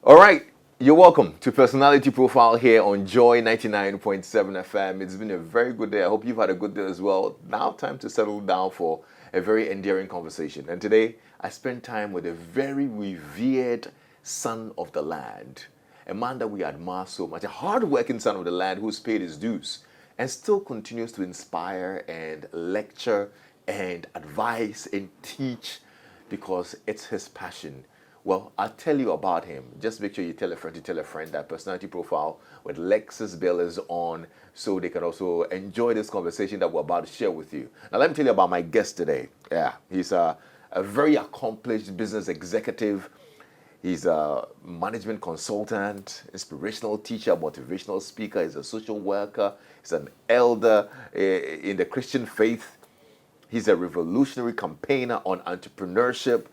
All right, you're welcome to Personality Profile here on Joy 99.7 FM. It's been a very good day. I hope you've had a good day as well. Now, time to settle down for a very endearing conversation. And today, I spent time with a very revered son of the land, a man that we admire so much, a hard-working son of the land who's paid his dues and still continues to inspire and lecture and advise and teach because it's his passion. Well, I'll tell you about him. Just make sure you tell a friend that Personality Profile with Lexis Bill is on so they can also enjoy this conversation that we're about to share with you. Now, let me tell you about my guest today. Yeah, he's a very accomplished business executive. He's a management consultant, inspirational teacher, motivational speaker. He's a social worker. He's an elder in the Christian faith. He's a revolutionary campaigner on entrepreneurship.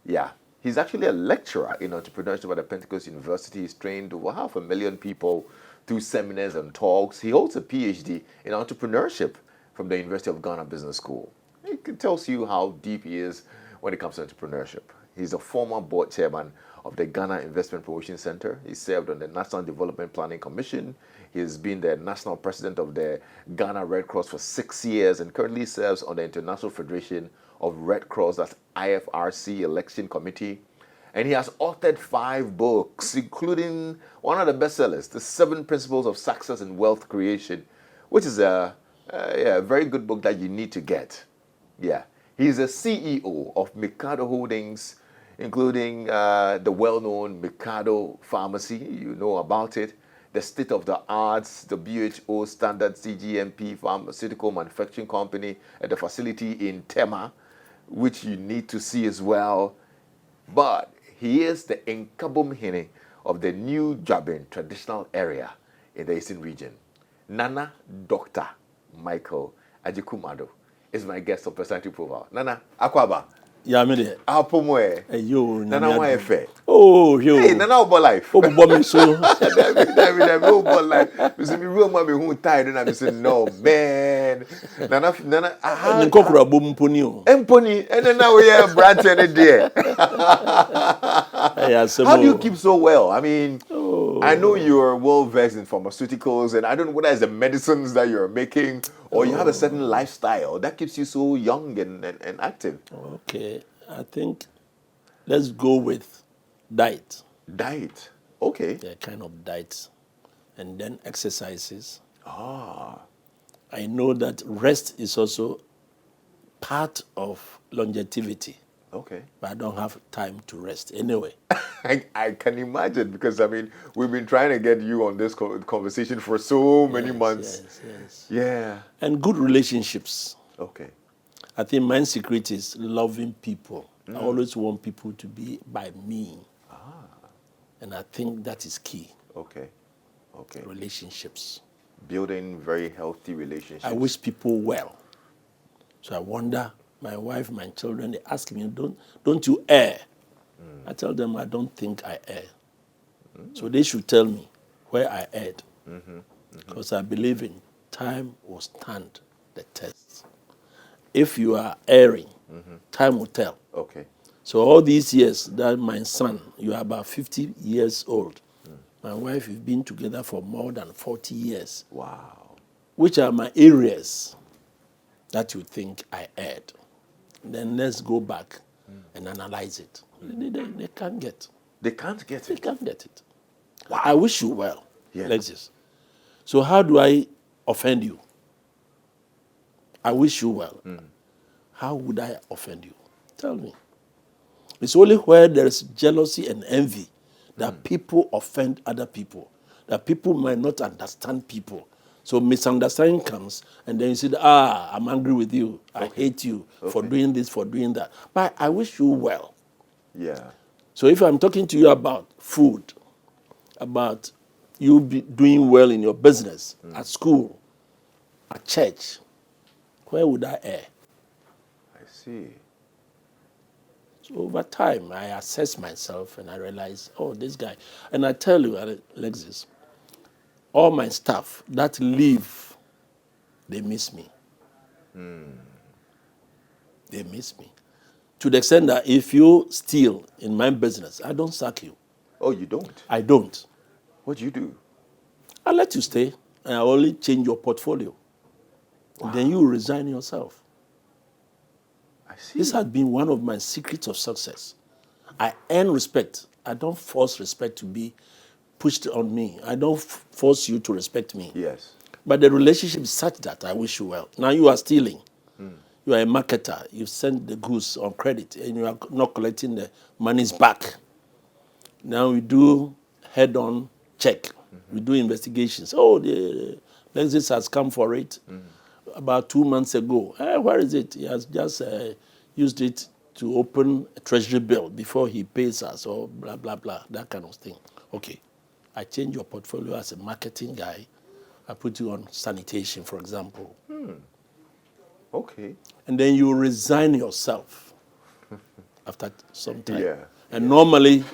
Yeah. He's actually a lecturer in entrepreneurship at the Pentecost University. He's trained over 500,000 people through seminars and talks. He holds a PhD in entrepreneurship from the University of Ghana Business School. It tells you how deep he is when it comes to entrepreneurship. He's a former board chairman of the Ghana Investment Promotion Center. He served on the National Development Planning Commission. He has been the national president of the Ghana Red Cross for 6 years and currently serves on the International Federation of Red Cross, that's IFRC Election Committee. And he has authored 5 books, including one of the bestsellers, The 7 Principles of Success and Wealth Creation, which is a very good book that you need to get. Yeah, he's a CEO of Mikado Holdings, including the well-known Mikado Pharmacy. You know about it. The state-of-the-art, WHO standard CGMP pharmaceutical manufacturing company at the facility in Tema, which you need to see as well. But he is the Nkabom Hene of the New Jabin traditional area in the Eastern region. Nana Dr. Michael Agyekum Addo is my guest of Personality Profile. Nana, Akwaba. Yeah, I'm there. Apomwe. Hey, yo, Nana, why fair? Oh, yo. Hey, Nana, about life. Oh, bomb so. David, about life. You see, me real mommy who tired, and I say, no, man. Nana, I had. Nkokura bom poni. Empony, and then now we have branch any day. How do you keep so well? I mean, I know you're well versed in pharmaceuticals, and I don't know whether it's the medicines that you're making or you have a certain lifestyle that keeps you so young and active. Okay, I think let's go with diet. Diet, okay. The kind of diet, and then exercises. Ah. I know that rest is also part of longevity. Okay. But I don't have time to rest anyway. I can imagine because, I mean, we've been trying to get you on this conversation for so many months. Yes. Yeah. And good relationships. Okay. I think my secret is loving people. I always want people to be by me. And I think that is key. Okay. Relationships. Building very healthy relationships. I wish people well. So I wonder, my wife, my children, they ask me, don't you err? I tell them I don't think I err. So they should tell me where I erred. Because I believe in time will stand the test. If you are erring, time will tell. Okay. So all these years that my son, you are about 50 years old. My wife, we've been together for more than 40 years. Wow. Which are my areas that you think I erred? Then let's go back and analyze it. They can't get. They can't get it? They can't get it. Wow. I wish you well, Lexis. So how do I offend you? I wish you well. How would I offend you? Tell me. It's only where there is jealousy and envy that people offend other people, that people might not understand people. So misunderstanding comes, and then you say, I'm angry with you. I hate you for doing this, for doing that. But I wish you well. Yeah. So if I'm talking to you about food, about you doing well in your business, at school, at church, where would I err? I see. So over time, I assess myself and I realize, this guy. And I tell you, Alexis, all my staff that leave, they miss me. They miss me. To the extent that if you steal in my business, I don't sack you. Oh, you don't? I don't. What do you do? I let you stay, and I only change your portfolio. Wow. And then you resign yourself. I see. This has been one of my secrets of success. I earn respect. I don't force respect to be pushed on me. I don't force you to respect me. Yes. But the relationship is such that I wish you well. Now you are stealing. You are a marketer. You send the goods on credit and you are not collecting the monies back. Now we do head-on check. We do investigations. Oh, the Lexis has come for it about 2 months ago. Where is it? He has just used it to open a treasury bill before he pays us, or blah, blah, blah, that kind of thing. Okay, I change your portfolio as a marketing guy. I put you on sanitation, for example. Okay. And then you resign yourself after some time. Yeah. And normally,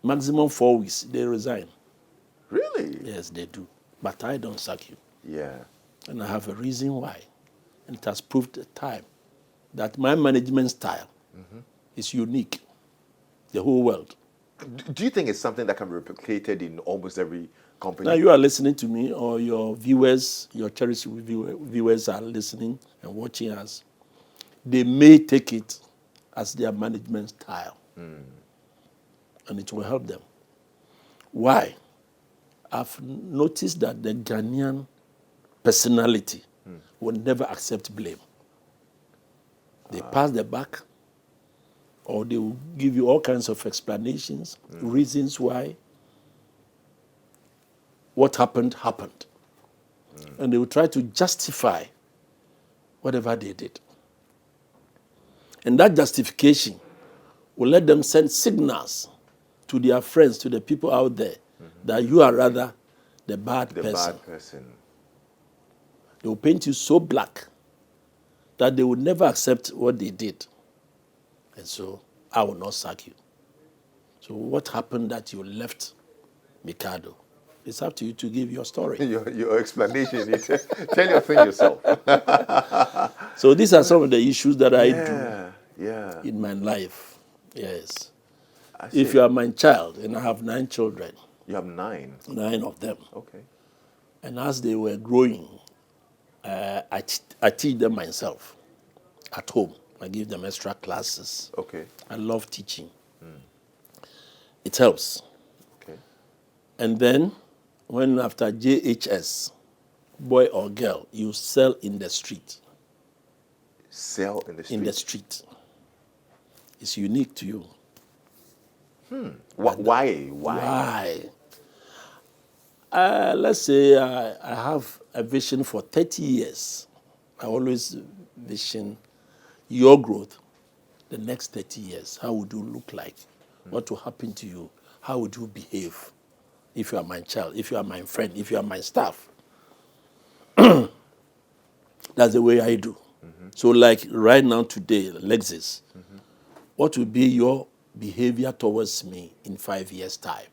maximum 4 weeks, they resign. Really? Yes, they do. But I don't sack you. Yeah. And I have a reason why. And it has proved the time that my management style is unique. The whole world. Do you think it's something that can be replicated in almost every company? Now you are listening to me, or your viewers, your cherished viewers are listening and watching us. They may take it as their management style. And it will help them. Why? I've noticed that the Ghanaian personality will never accept blame. They pass the buck, or they will give you all kinds of explanations, reasons why what happened. And they will try to justify whatever they did. And that justification will let them send signals to their friends, to the people out there, that you are rather the bad person. They will paint you so black that they will never accept what they did. And so I will not sack you. So what happened that you left Mikado? It's up to you to give your story. Your explanation. Tell your thing yourself. So these are some of the issues that I do in my life. Yes. If you are my child, and I have 9 children. You have 9? 9 of them. Okay. And as they were growing, I teach them myself at home. I give them extra classes. Okay. I love teaching. It helps. Okay. And then, when after JHS, boy or girl, you sell in the street. Sell in the street? In the street. It's unique to you. Why? Let's say I have a vision for 30 years. I always vision your growth the next 30 years. How would you look like? What will happen to you? How would you behave if you are my child, if you are my friend, if you are my staff? That's the way I do. So like right now today, Lexis, what will be your behavior towards me in 5 years' time?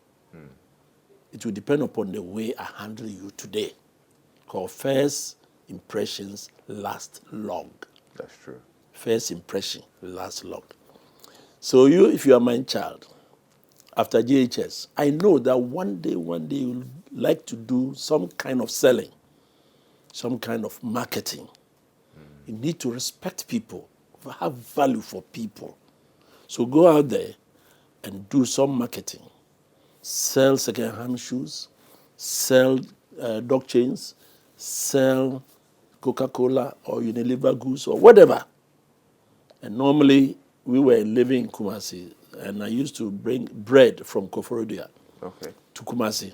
It will depend upon the way I handle you today. Because first impressions last long. That's true. First impression lasts long. So if you are my child, after JHS, I know that one day you'll like to do some kind of selling, some kind of marketing. You need to respect people, have value for people. So go out there and do some marketing. Sell second-hand shoes, sell dog chains, sell Coca-Cola or Unilever goods or whatever. And normally, we were living in Kumasi, and I used to bring bread from Koforidua to Kumasi.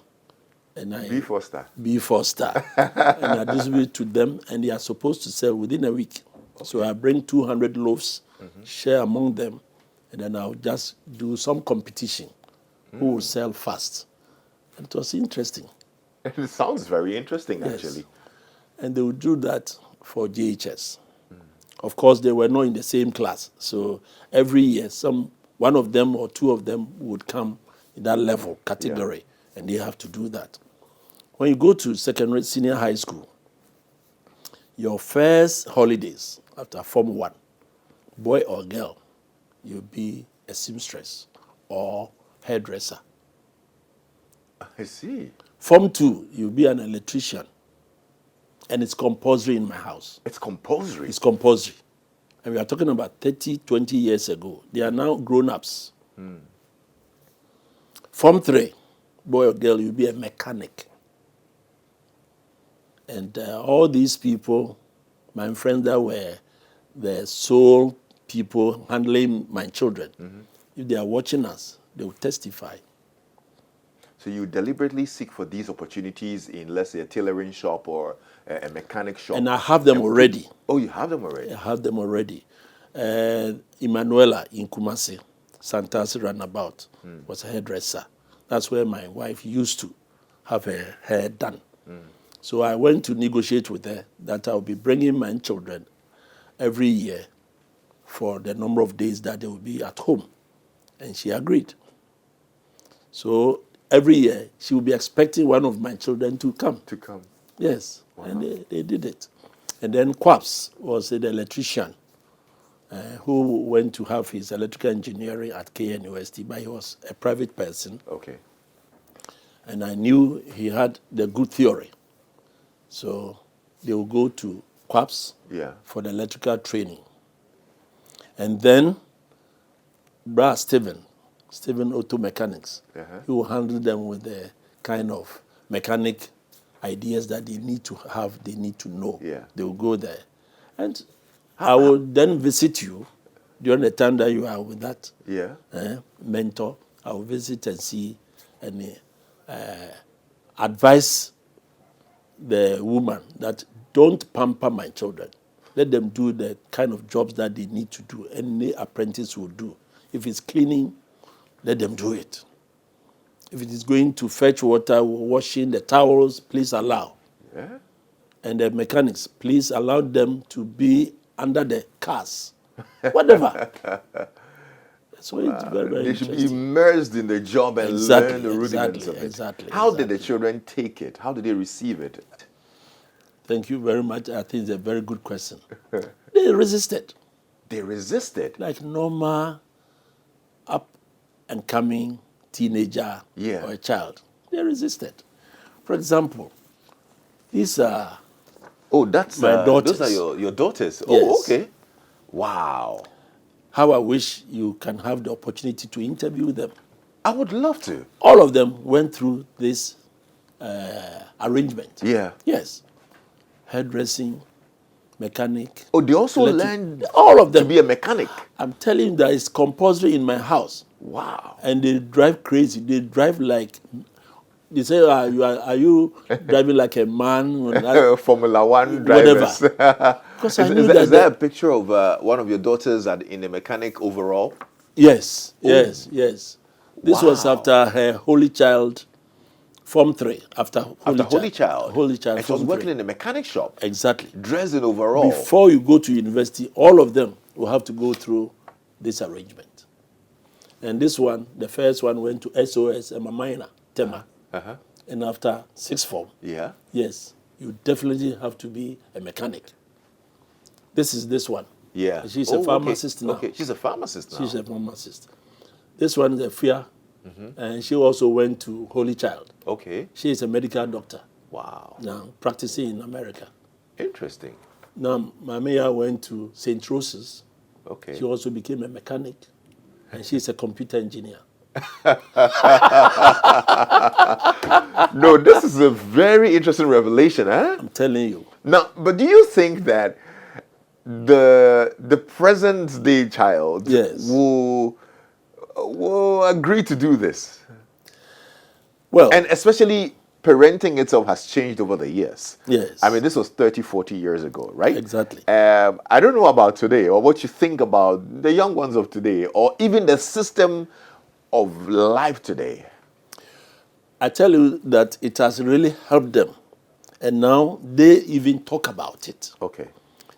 And B4 Star. And I distribute to them, and they are supposed to sell within a week. So I bring 200 loaves, share among them, and then I'll just do some competition. Who will sell fast? And it was interesting. It sounds very interesting, actually. And they would do that for JHS. Of course, they were not in the same class. So every year, one of them or 2 of them would come in that level, category, and they have to do that. When you go to secondary, senior high school, your first holidays after Form 1, boy or girl, you'll be a seamstress or hairdresser. I see. Form 2, you'll be an electrician. And it's compulsory in my house. It's compulsory? It's compulsory. And we are talking about 30, 20 years ago. They are now grown-ups. Form 3, boy or girl, you'll be a mechanic. And all these people, my friends that were the sole people handling my children, if they are watching us, they will testify. So you deliberately seek for these opportunities in, let's say, a tailoring shop or a mechanic shop? And I have them already. Oh, you have them already? I have them already. Emanuela in Kumasi, Santasi Runabout, was a hairdresser. That's where my wife used to have her hair done. So I went to negotiate with her that I'll be bringing my children every year for the number of days that they will be at home. And she agreed. So every year, she will be expecting one of my children to come. To come. Yes, wow. And they did it. And then Kwaps was an electrician who went to have his electrical engineering at KNUST, but he was a private person. Okay. And I knew he had the good theory. So they will go to Kwaps for the electrical training. And then Stephen Auto Mechanics, he will handle them with the kind of mechanic ideas that they need to have, they need to know. They will go there. And I will then visit you during the time that you are with that mentor. I will visit and see and advise the woman that don't pamper my children. Let them do the kind of jobs that they need to do. Any apprentice will do. If it's cleaning, let them do it. If it is going to fetch water, washing the towels, please allow. And the mechanics, please allow them to be under the cars. Whatever. So it's very, very they should be immersed in the job and learn the rudiments of it. Exactly. How did the children take it? How did they receive it? Thank you very much. I think it's a very good question. They resisted. They resisted? Like normal, up and coming teenager or a child. They resisted. For example, these are my daughters. Those are your daughters? Yes. Oh, okay. Wow. How I wish you can have the opportunity to interview them. I would love to. All of them went through this arrangement. Yes. Hairdressing, mechanic. Oh, they also learned all of them to be a mechanic. I'm telling you that it's compulsory in my house. Wow. And they drive crazy. They drive like, they say, are you driving like a man? Formula One drivers. Whatever. Because is there a picture of one of your daughters in a mechanic overall? Yes, yes. This was after her Holy Child, Form 3. After Holy Child. Holy Child. And she was working in a mechanic shop. Exactly. Dressed in overall. Before you go to university, all of them will have to go through this arrangement. And this one, the first one went to SOS and Mamaina, Tema. And after 6th form, yes, you definitely have to be a mechanic. This is this one. She's a pharmacist now. Okay, she's a pharmacist now. She's a pharmacist. This one is a FIA, and she also went to Holy Child. Okay. She is a medical doctor. Wow. Now, practicing in America. Interesting. Now, Mamiya went to St. Rose's. Okay. She also became a mechanic, and she's a computer engineer. No, this is a very interesting revelation, huh? I'm telling you. Now, but do you think that the present day child will agree to do this? Well, and especially parenting itself has changed over the years. Yes. I mean, this was 30, 40 years ago, right? Exactly. I don't know about today or what you think about the young ones of today or even the system of life today. I tell you that it has really helped them. And now they even talk about it. Okay.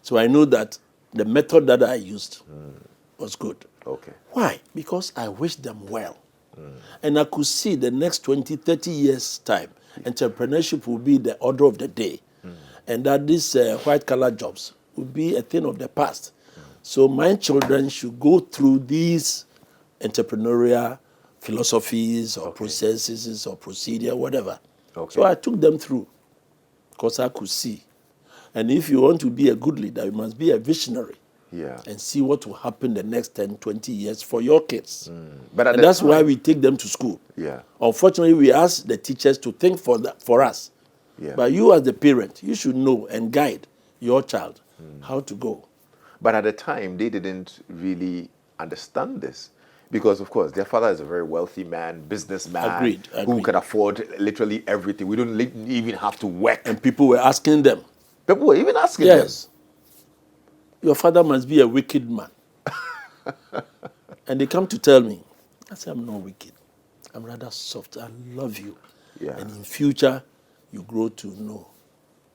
So I know that the method that I used was good. Okay. Why? Because I wished them well. And I could see the next 20, 30 years' time, entrepreneurship will be the order of the day. And that these white-collar jobs will be a thing of the past. So my children should go through these entrepreneurial philosophies or processes or procedure, whatever. Okay. So I took them through because I could see. And if you want to be a good leader, you must be a visionary. Yeah. And see what will happen the next 10, 20 years for your kids. But and that's why we take them to school. Yeah. Unfortunately, we ask the teachers to think for us. Yeah. But you as the parent, you should know and guide your child how to go. But at the time, they didn't really understand this. Because, of course, their father is a very wealthy man, businessman, Agreed. who can afford literally everything. We don't even have to work. And people were asking them. People were even asking them. Yes. Your father must be a wicked man. And they come to tell me. I say, I'm not wicked. I'm rather soft. I love you. Yeah. And in future, you grow to know.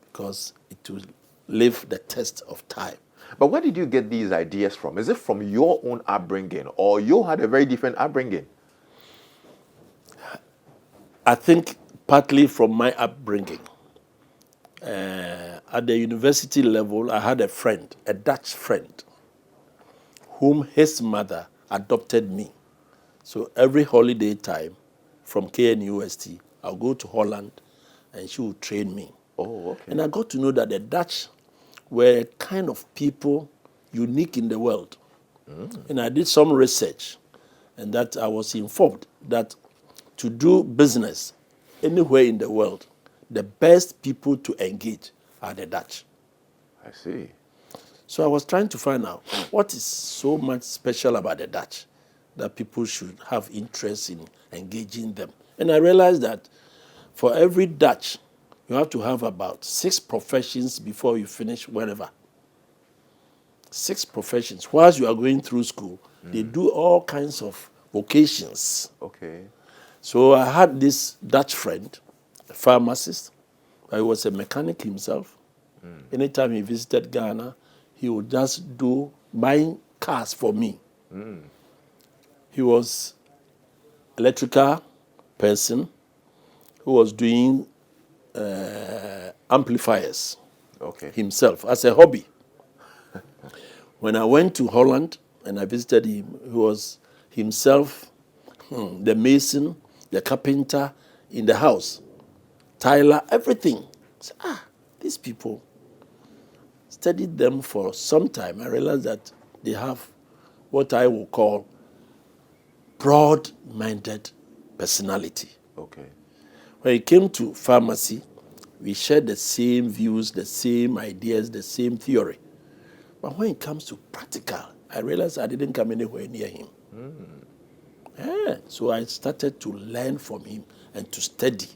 Because it will live the test of time. But where did you get these ideas from? Is it from your own upbringing, or you had a very different upbringing? I think partly from my upbringing. At the university level, I had a friend, a Dutch friend, whom his mother adopted me. So every holiday time from KNUST, I'll go to Holland and she would train me. Oh, okay. And I got to know that the Dutch were kind of people unique in the world. And I did some research, and that I was informed that to do business anywhere in the world, the best people to engage are the Dutch. I see. So I was trying to find out what is so much special about the Dutch that people should have interest in engaging them. And I realized that for every Dutch, you have to have about 6 professions before you finish wherever. 6 professions. Whilst you are going through school, they do all kinds of vocations. Okay. So I had this Dutch friend, a pharmacist. He was a mechanic himself. Anytime he visited Ghana, he would just do buying cars for me. He was electrical person who was doing amplifiers himself as a hobby. When I went to Holland and I visited him, he was himself the mason, the carpenter in the house, tiler, everything. I said, these people, studied them for some time. I realized that they have what I will call broad-minded personality. Okay. When it came to pharmacy, we shared the same views, the same ideas, the same theory. But when it comes to practical, I realized I didn't come anywhere near him. So I started to learn from him and to study.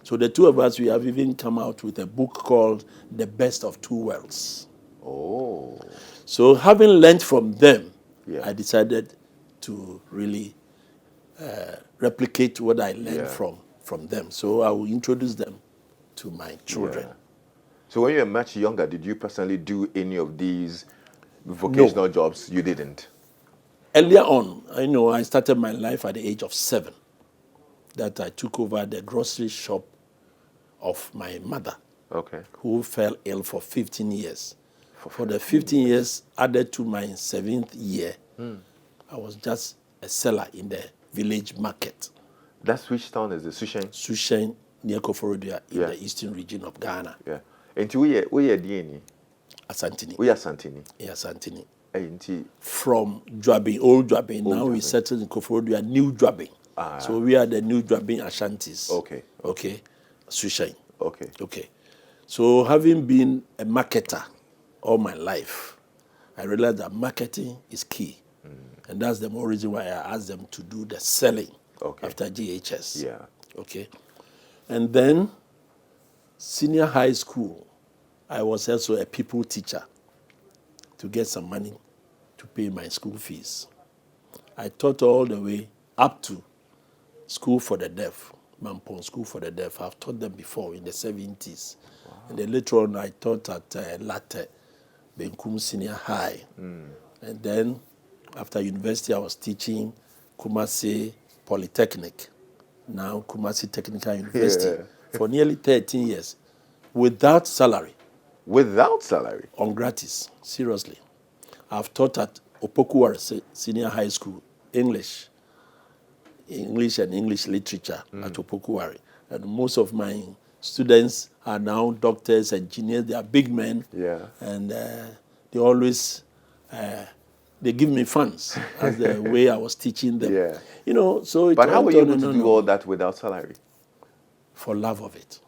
So the two of us, we have even come out with a book called The Best of Two Worlds. Oh. So having learned from them, I decided to really replicate what I learned from them. So I will introduce them to my children. So when you were much younger, did you personally do any of these vocational jobs? You didn't? Earlier on, I started my life at the age of 7. That I took over the grocery shop of my mother, who fell ill for 15 years. For the 15 years added to my 7th year, I was just a seller in the village market. That's which town is it? Sushen? Sushen, near Koforidua, in the eastern region of Ghana. Yeah. And we are DNA? Asantini. We are Santini. Yeah, Asantini. And from Dwabin, old Dwabin. Now we settled in Koforidua, new Dwabin. So we are the new Dwabin Ashantis. Okay. Sushen. Okay. So having been a marketer all my life, I realized that marketing is key. And that's the more reason why I asked them to do the selling after GHS. Yeah. Okay. And then senior high school, I was also a people teacher to get some money to pay my school fees. I taught all the way up to school for the deaf, Mampong School for the Deaf. I've taught them before in the 70s. Wow. And then later on, I taught at Latte, Benkum Senior High. And then after university, I was teaching Kumasi Polytechnic, now Kumasi Technical University, for nearly 13 years, without salary. Without salary? On gratis, seriously. I've taught at Opokuwar Senior High School, English, English and English literature at Opokuwari. And most of my students are now doctors, engineers. They are big men. Yeah. And they always, they give me funds as the way I was teaching them. Yeah. You know, so it But how were you able went to on do and all on. that without salary? For love of it.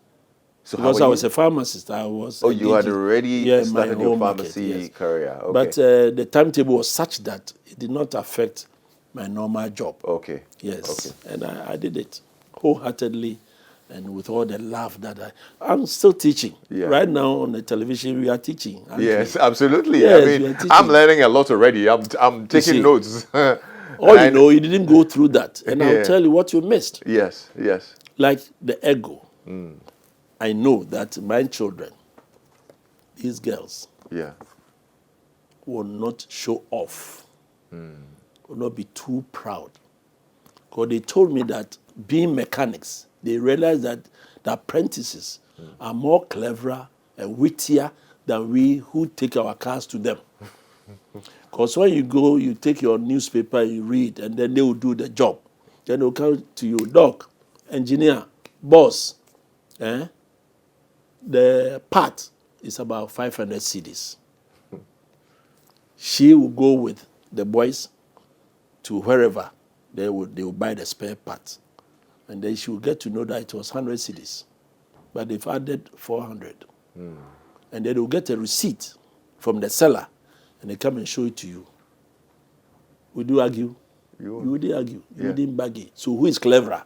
So Because how I were was a pharmacist. I was. Oh, you had already my started your home pharmacy market, yes. career. Okay. But the timetable was such that it did not affect my normal job. Okay. Yes. Okay. And I did it wholeheartedly and with all the love that I'm still teaching. Yeah. Right now on the television, we are teaching. Yes, absolutely. Yes, I we are mean, teaching. I'm learning a lot already. I'm taking see, notes. All you know, you didn't go through that. And I'll tell you what you missed. Yes, yes. Like the ego. I know that my children, these girls, Yeah. will not show off, will not be too proud. Because they told me that being mechanics, they realized that the apprentices are more cleverer and wittier than we who take our cars to them. Because when you go, you take your newspaper, you read, and then they will do the job. Then they'll come to you, doc, engineer, boss. The part is about 500 cedis. She will go with the boys to wherever they will buy the spare parts. And then she will get to know that it was 100 cedis. But they've added 400. And then they will get a receipt from the seller and they come and show it to you. Would you argue? You wouldn't argue. You wouldn't bargain. So who is cleverer?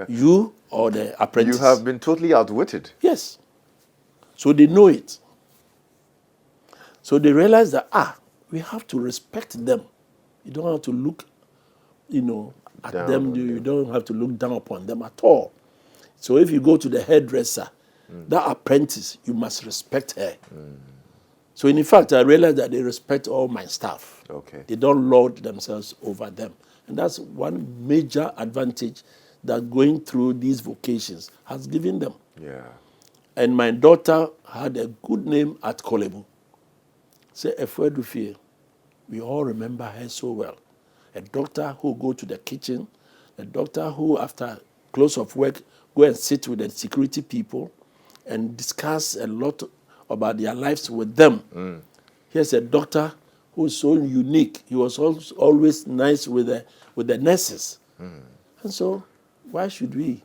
You or the apprentice? You have been totally outwitted. Yes. So they know it. So they realize that, we have to respect them. You don't have to look, at Down them. on You don't have to look down upon them at all. So if you go to the hairdresser, that apprentice, you must respect her. So in fact, I realized that they respect all my staff. Okay. They don't lord themselves over them. And that's one major advantage that going through these vocations has given them. Yeah. And my daughter had a good name at Kolebu. Say, Efwedufie, we all remember her so well. A doctor who go to the kitchen, a doctor who, after close of work, go and sit with the security people and discuss a lot about their lives with them. Here's a doctor who is so unique. He was always nice with the nurses. And so, why should we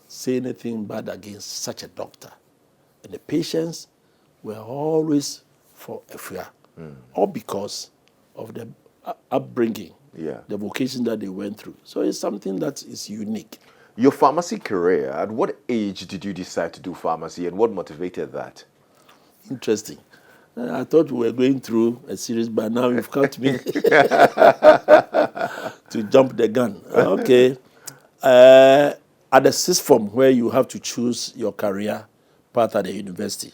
say anything bad against such a doctor? And the patients were always for Efua, all because of the upbringing, the vocation that they went through. So it's something that is unique. Your pharmacy career, at what age did you decide to do pharmacy and what motivated that? Interesting. I thought we were going through a series, but now you've caught me to jump the gun. Okay. At the sixth form, where you have to choose your career path at the university,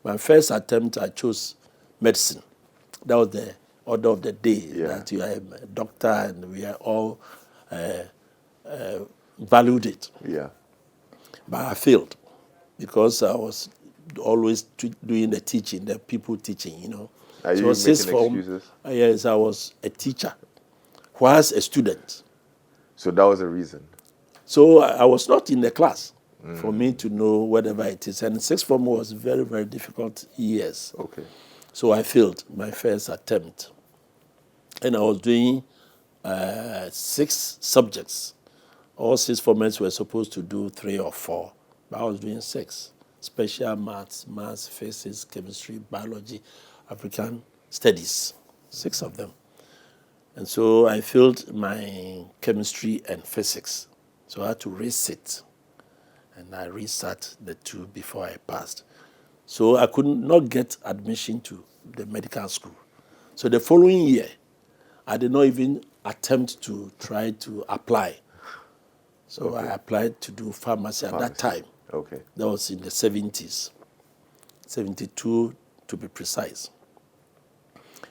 my first attempt, I chose medicine. That was the order of the day, that you are a doctor and we are all valued it. Yeah. But I failed because I was always doing the teaching, the people teaching, Are you making excuses? Yes, I was a teacher, whilst a student. So that was the reason. So I was not in the class for me to know whatever it is. And sixth form was very, very difficult years. Okay. So I failed my first attempt. And I was doing 6 subjects. All 6 formats were supposed to do 3 or 4, but I was doing 6. Special maths, physics, chemistry, biology, African studies, 6 of them. And so I failed my chemistry and physics. So I had to resit. And I resat the 2 before I passed. So I could not get admission to the medical school. So the following year, I did not even attempt to try to apply. So I applied to do pharmacy at that time. Okay. That was in the 70s, 72 to be precise.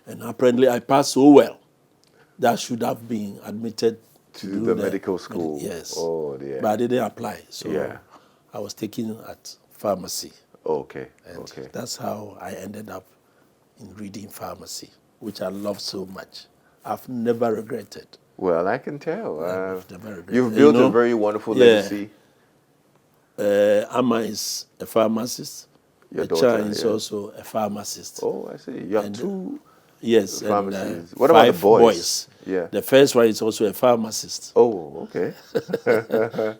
And apparently I passed so well that I should have been admitted to do the medical school. Yes. Oh, dear. But I didn't apply. So I was taken at pharmacy. Okay. And okay. that's how I ended up in reading pharmacy, which I love so much. I've never regretted. Well, I can tell. They're very great. You've built a very wonderful legacy. Amma is a pharmacist. Your Echa daughter is also a pharmacist. Oh, I see. You have two pharmacies. And, what about the boys? Yeah. The first one is also a pharmacist. Oh, okay.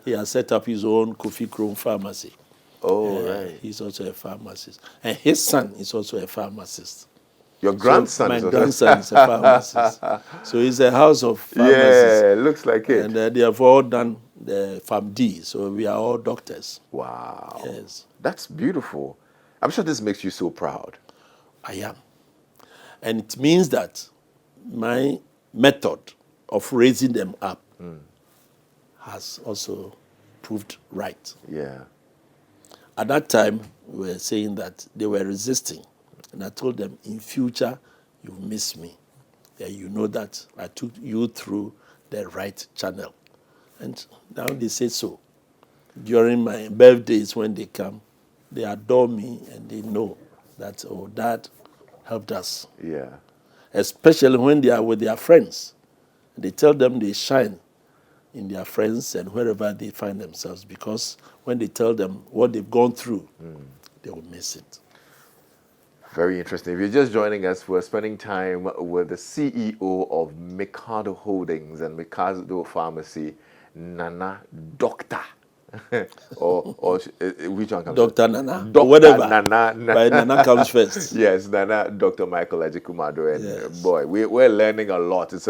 He has set up his own Kofi Chrome pharmacy. Oh, right. He's also a pharmacist. And his son is also a pharmacist. Your grandson my grandson is a pharmacist. So it's a house of pharmacists. Yeah, looks like it. And they have all done the PharmD, so we are all doctors. Wow. Yes. That's beautiful. I'm sure this makes you so proud. I am. And it means that my method of raising them up has also proved right. Yeah. At that time, we were saying that they were resisting. And I told them, in future, you miss me. Yeah, you know that I took you through the right channel. And now they say so. During my birthdays, when they come, they adore me and they know that, oh, Dad helped us. Yeah. Especially when they are with their friends. They tell them they shine in their friends and wherever they find themselves, because when they tell them what they've gone through, they will miss it. Very interesting. If you're just joining us, we're spending time with the CEO of Mikado Holdings and Mikado Pharmacy, Nana Doctor. or which one comes Dr. first? Nana. Dr. Whatever. Nana. But Nana comes first. Yes, Nana, Dr. Michael Agyekum Addo. And Yes. boy, we're learning a lot. It's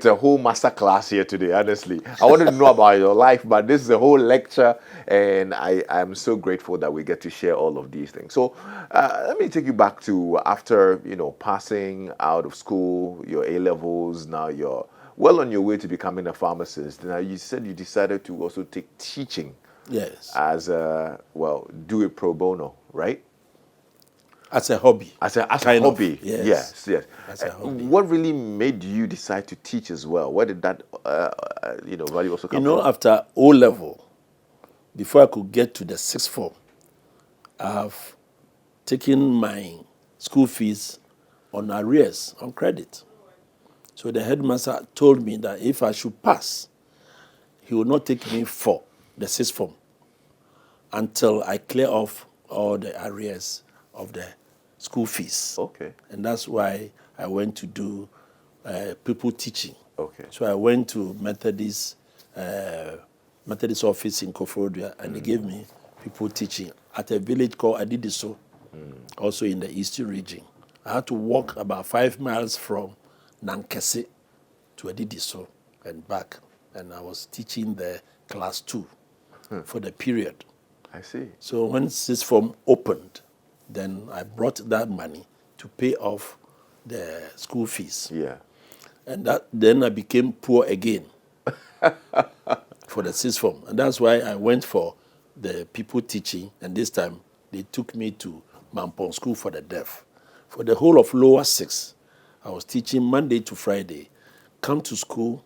a whole master class here today, honestly. I wanted to know about your life, but this is a whole lecture, and I'm so grateful that we get to share all of these things. So let me take you back to after, passing out of school, your A-levels, now you're well on your way to becoming a pharmacist. Now, you said you decided to also take teaching. Yes. As do it pro bono, right? As a hobby. As a hobby. Yes. Yes. As a hobby. What really made you decide to teach as well? Where did that, value also come from? After O-level, before I could get to the sixth form, I've taken my school fees on arrears, on credit. So the headmaster told me that if I should pass, he would not take me for the sixth form until I clear off all the arrears of the school fees. Okay. And that's why I went to do people teaching. Okay. So I went to Methodist office in Koforidua, and they gave me people teaching at a village called Adidiso, also in the eastern region. I had to walk about 5 miles from Nankese to Adidiso and back, and I was teaching the class 2 for the period. I see. So when sixth form opened, then I brought that money to pay off the school fees. Yeah. And then I became poor again for the sixth form. And that's why I went for the people teaching, and this time they took me to Mampong School for the Deaf. For the whole of lower 6, I was teaching Monday to Friday. Come to school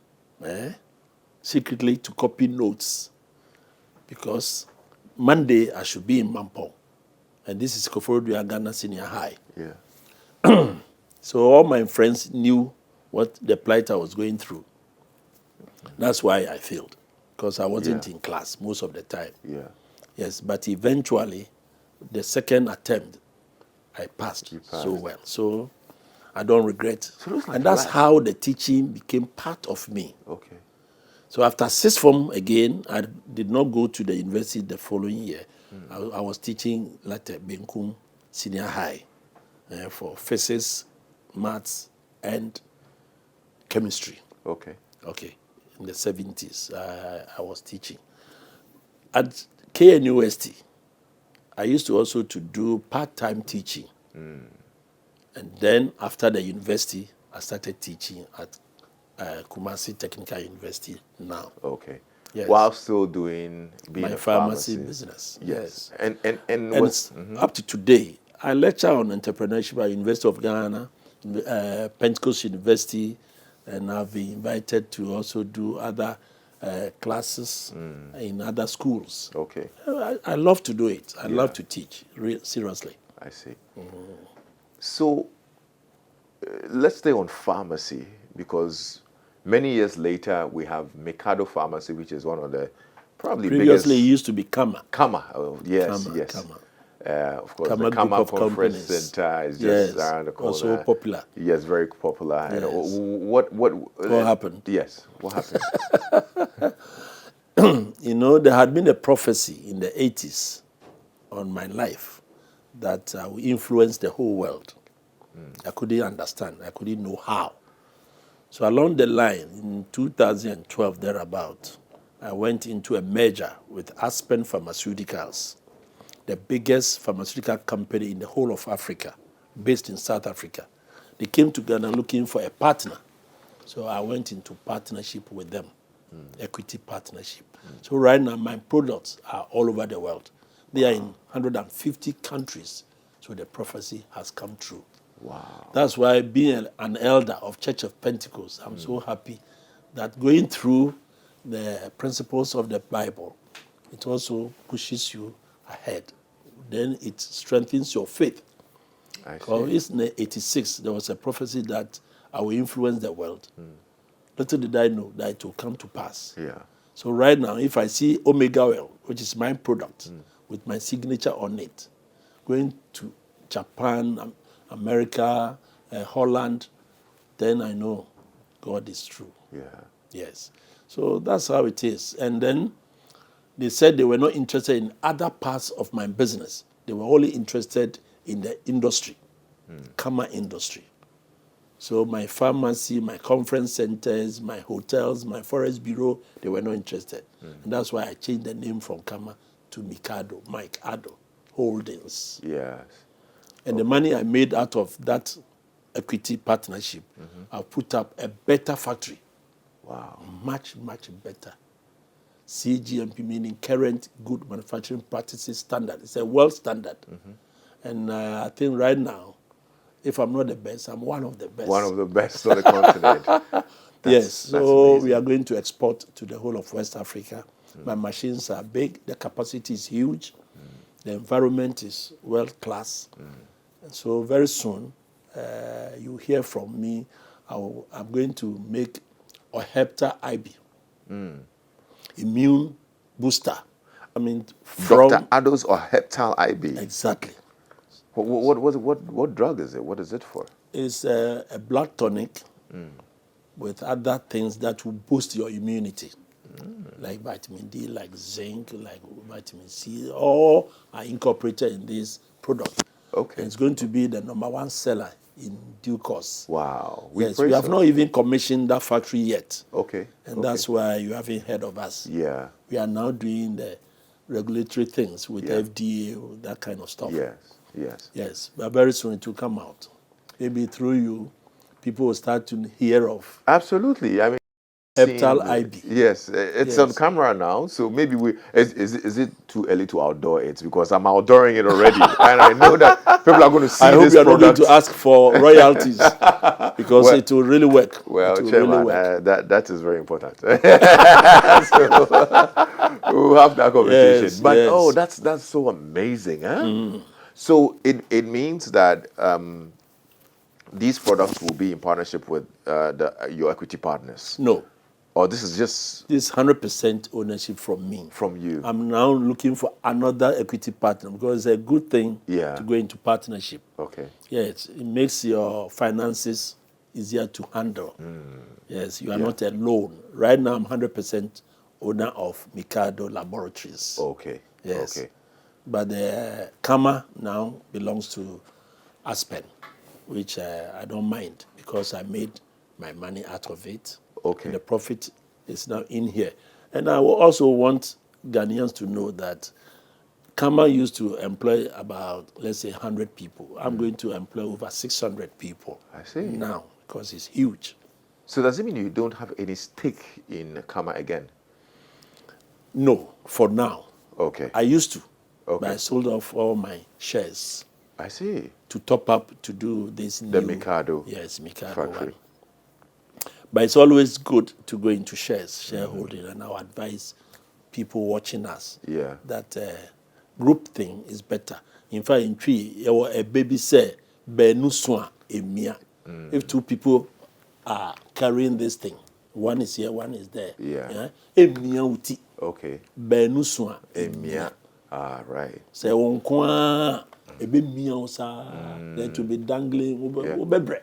secretly to copy notes, because Monday I should be in Mampong. And this is Koforidua Ghana Senior High. Yeah. So all my friends knew what the plight I was going through. That's why I failed, because I wasn't in class most of the time. Yeah. Yes, but eventually, the second attempt, I passed so well. So I don't regret. And that's how the teaching became part of me. Okay. So after sixth form again, I did not go to the university the following year. I was teaching at Benkum Senior High for physics, maths, and chemistry. Okay. Okay, in the 70s, I was teaching. At KNUST, I used to also to do part-time teaching. And then after the university, I started teaching at Kumasi Technical University now. Okay. Yes. While still doing my a pharmacy business. Yes. And what's, up to today, I lecture on entrepreneurship at University of Ghana, Pentecost University, and I've been invited to also do other classes in other schools. Okay. I love to do it. I love to teach, seriously. I see. So let's stay on pharmacy, because Many years later, we have Mikado Pharmacy, which is one of the probably Previously, it biggest. used to be Kama. Kama, oh, yes, Kama, yes. Kama. Of course, Kama the group Kama of Conference companies. Center is Yes, just around the corner. also popular. Yes, very popular. Yes. And what happened? Yes, what happened? You know, there had been a prophecy in the 80s on my life that will influence the whole world. I couldn't understand. I couldn't know how. So along the line, in 2012, thereabout, I went into a merger with Aspen Pharmaceuticals, the biggest pharmaceutical company in the whole of Africa, based in South Africa. They came to Ghana looking for a partner. So I went into partnership with them, equity partnership. So right now, my products are all over the world. They are in 150 countries. So the prophecy has come true. Wow. That's why being an elder of Church of Pentecost, I'm so happy that going through the principles of the Bible, it also pushes you ahead. Then it strengthens your faith. Because in 86, there was a prophecy that I will influence the world. Little did I know that it will come to pass. Yeah. So right now, if I see Omega Oil, which is my product, with my signature on it, going to Japan, America, Holland, then I know God is true. Yeah. Yes. So that's how it is. And then they said they were not interested in other parts of my business. They were only interested in the industry, Kama industry. So my pharmacy, my conference centers, my hotels, my forest bureau, they were not interested. And that's why I changed the name from Kama to Mikado, Mike Addo Holdings. Yes. And the money I made out of that equity partnership, I put up a better factory. Wow. Much, much better. CGMP, meaning current good manufacturing practices standard. It's a world standard. And I think right now, if I'm not the best, I'm one of the best. One of the best on the continent. Yes, so amazing. we are going to export to the whole of West Africa. My machines are big, the capacity is huge, the environment is world class. And so very soon, you hear from me, I'm going to make Ohepta IB, immune booster. I mean, from Dr. Addo's Oheptal IB. Exactly. What drug is it? What is it for? It's a blood tonic with other things that will boost your immunity, like vitamin D, like zinc, like vitamin C. All are incorporated in this product. Okay. And it's going to be the #1 seller in due course. Wow. Yes, we have not even commissioned that factory yet. Okay. And that's why you haven't heard of us. Yeah. We are now doing the regulatory things with FDA, that kind of stuff. Yes. Yes. Yes, but very soon it will come out. Maybe through you, people will start to hear of Absolutely. I mean, Heptal IB. Yes, it's on camera now, so maybe is it too early to outdoor it? Because I'm outdooring it already, and I know that people are going to see I hope this you are not going product. to ask for royalties because it will really work. Well, it will Chairman, really work. that is very important. So, we'll have that conversation. Yes, But yes. that's so amazing, huh? So it means that these products will be in partnership with your equity partners. No, Or this is just this 100% ownership from me. from you. I'm now looking for another equity partner because it's a good thing Yeah. to go into partnership. Okay. Yes, it makes your finances easier to handle. Yes, you are not alone. Right now, I'm 100% owner of Mikado Laboratories. Okay. Yes. Okay. But the Kama now belongs to Aspen, which I don't mind because I made my money out of it. Okay. And the profit is now in here. And I will also want Ghanaians to know that Kama used to employ about, let's say, 100 people. I'm going to employ over 600 people. I see. Now, because it's huge. So does it mean you don't have any stake in Kama again? No, for now. Okay. I used to. Okay. But I sold off all my shares I see. to top up to do this The new... Mikado. Yes, Mikado factory. one. But it's always good to go into shareholding, and I'll advise people watching us Yeah. that group thing is better. In fact, in Tree, a baby say, "Benuswa emia." If two people are carrying this thing, One is here, one is there. Yeah. Emia uti. Okay. Benusua. Emia. Ah, right. Say onkwa ebe mia osa. Then to be dangling obebre.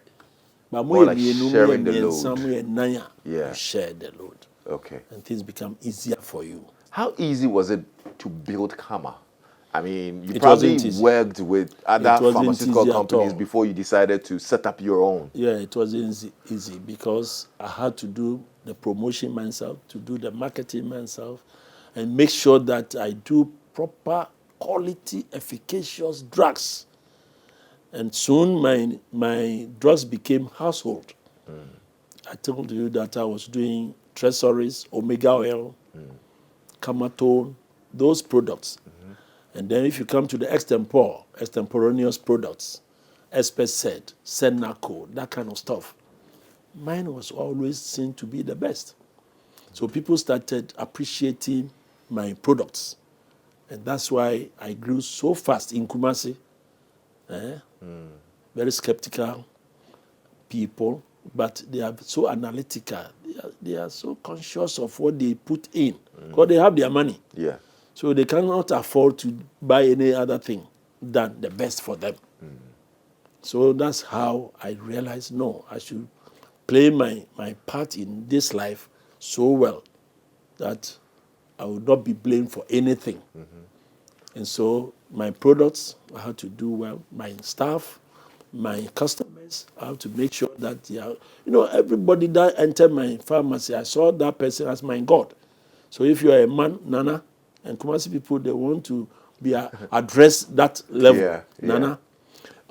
But more like sharing the load. You share the load. Okay. And things become easier for you. How easy was it to build Kama? I mean, you probably worked with other pharmaceutical companies before you decided to set up your own. Yeah, it wasn't easy because I had to do the promotion myself, to do the marketing myself, and make sure that I do proper quality, efficacious drugs. And soon my drugs became household. I told you that I was doing treasuries, omega oil, Camatone, those products. And then if you come to the extemporaneous products, Especet, Senaco, that kind of stuff, mine was always seen to be the best. So people started appreciating my products. And that's why I grew so fast in Kumasi. Very skeptical people, but they are so analytical. They are so conscious of what they put in because they have their money. Yeah. So they cannot afford to buy any other thing than the best for them. So that's how I realized, no, I should play my part in this life so well that I would not be blamed for anything. And so my products, I have to do well. My staff, my customers, I have to make sure that they are, everybody that entered my pharmacy, I saw that person as my God. So if you are a man, Nana, and Kumasi people, they want to be address that level, Nana.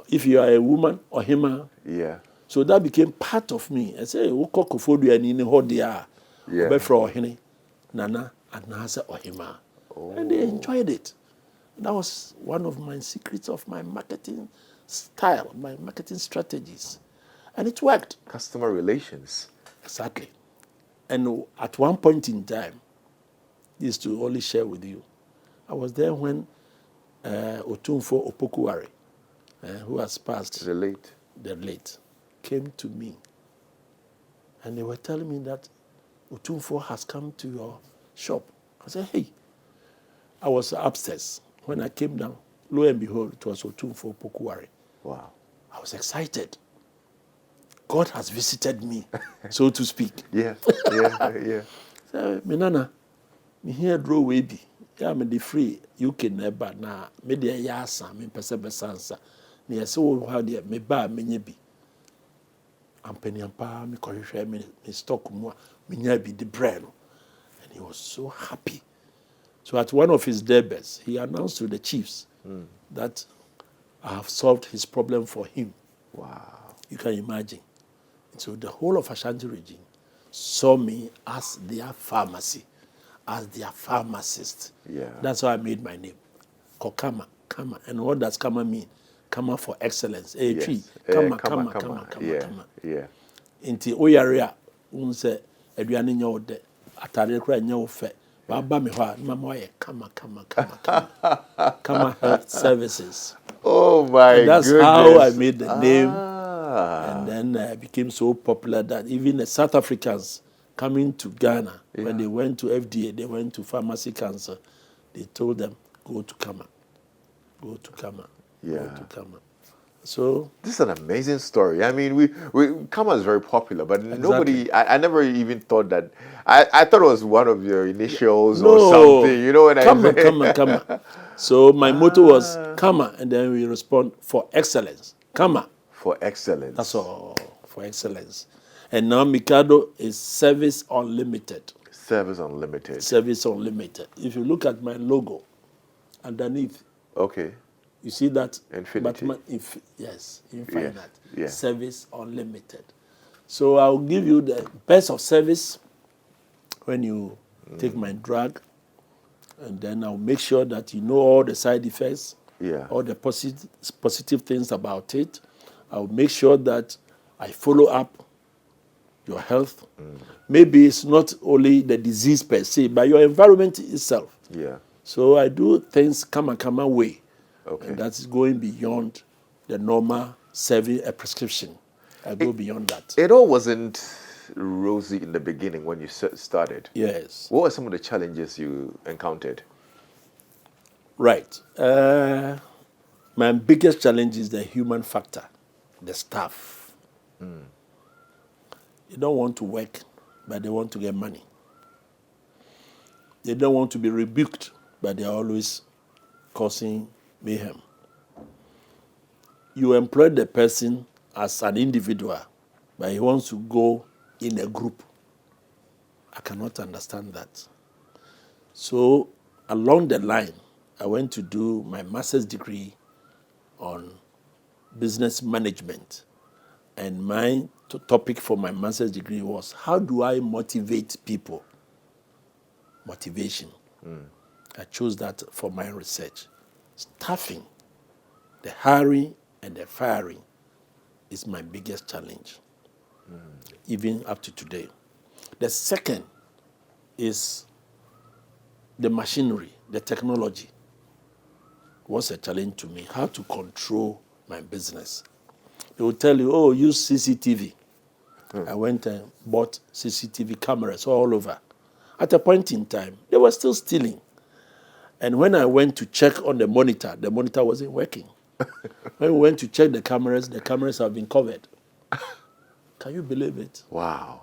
If you are a woman, Ohima. Yeah. So that became part of me. I say, Ukokofodi and in Hodia, Befro Ohine, Nana, and Nasa Ohima. And they enjoyed it. That was one of my secrets of my marketing style, my marketing strategies. And it worked. Customer relations. Exactly. And at one point in time, this to only share with you, I was there when Otumfo Opokuware, who has passed, the late, came to me. And they were telling me that Otumfo has come to your shop. I said, hey. I was upstairs. When I came down, lo and behold, it was Otumfo Opokuware. Wow. I was excited. God has visited me, so to speak. Yeah. So, Minana, me here draw baby. Yeah, me the free UK neighbor na me the yasa me pese besansa. Ne so how there me ba me nyebi. Ampeni ampa me kohwehwe me stock mu me nya bi the brand. And he was so happy. So at one of his deathbeds, he announced to the chiefs that I have solved his problem for him. Wow. You can imagine. So the whole of Ashanti region saw me as their pharmacy, as their pharmacist. Yeah. That's how I made my name. Kama. And what does Kama mean? Kama for excellence. A tree. Kama. Yeah. Inti oyarea unse eduane nya ode atare kra nya ofe. Baba me ho mama ye Kama Health Services. Oh my and that's goodness. How I made the name. And then I became so popular that even the South Africans coming to Ghana, when they went to FDA, they went to Pharmacy Council, they told them, go to Kama. So this is an amazing story. I mean, we Kama is very popular, but nobody. I never even thought that. I thought it was one of your initials or something. You know what I mean? Kama. So my motto was Kama, and then we respond for excellence. Kama. For excellence. That's all. For excellence. And now Mikado is Service Unlimited. Service Unlimited. Service Unlimited. If you look at my logo underneath. Okay. You see that? Infinity. Infinite. Yeah. Service Unlimited. So I'll give you the best of service when you take my drug, and then I'll make sure that you know all the side effects, all the positive things about it. I'll make sure that I follow up your health. Maybe it's not only the disease per se, but your environment itself. Yeah. So I do things Kama way. Okay. And that's going beyond the normal serving a prescription. I go beyond that. It all wasn't rosy in the beginning when you started. Yes. What were some of the challenges you encountered? Right. My biggest challenge is the human factor, the staff. They don't want to work, but they want to get money. They don't want to be rebuked, but they are always causing mayhem. You employ the person as an individual, but he wants to go in a group. I cannot understand that. So along the line, I went to do my master's degree on business management. And my topic for my master's degree was, how do I motivate people? Motivation. I chose that for my research. Staffing, the hiring and the firing is my biggest challenge, even up to today. The second is the machinery, the technology. Was a challenge to me, how to control my business. They will tell you, oh, use CCTV. I went and bought CCTV cameras all over. At a point in time, they were still stealing. And when I went to check on the monitor wasn't working. When we went to check the cameras have been covered. Can you believe it? Wow.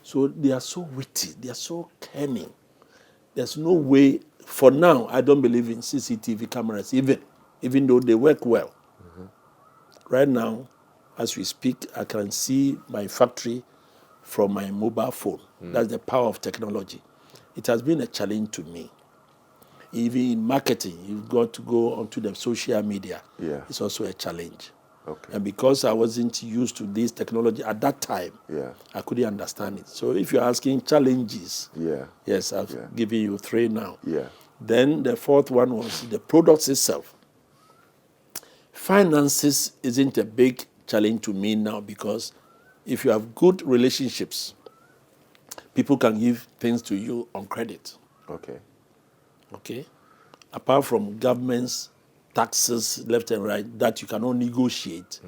So they are so witty, they are so cunning. There's no way, for now, I don't believe in CCTV cameras, even though they work well. Right now, as we speak, I can see my factory from my mobile phone. That's the power of technology. It has been a challenge to me. Even in marketing, you've got to go onto the social media. Yeah. It's also a challenge. Okay. And because I wasn't used to this technology at that time, I couldn't understand it. So if you're asking challenges, yes, I've given you 3 now. Then the fourth one was the products itself. Finances isn't a big challenge to me now because if you have good relationships, people can give things to you on credit. Okay? Apart from governments, taxes left and right that you cannot negotiate.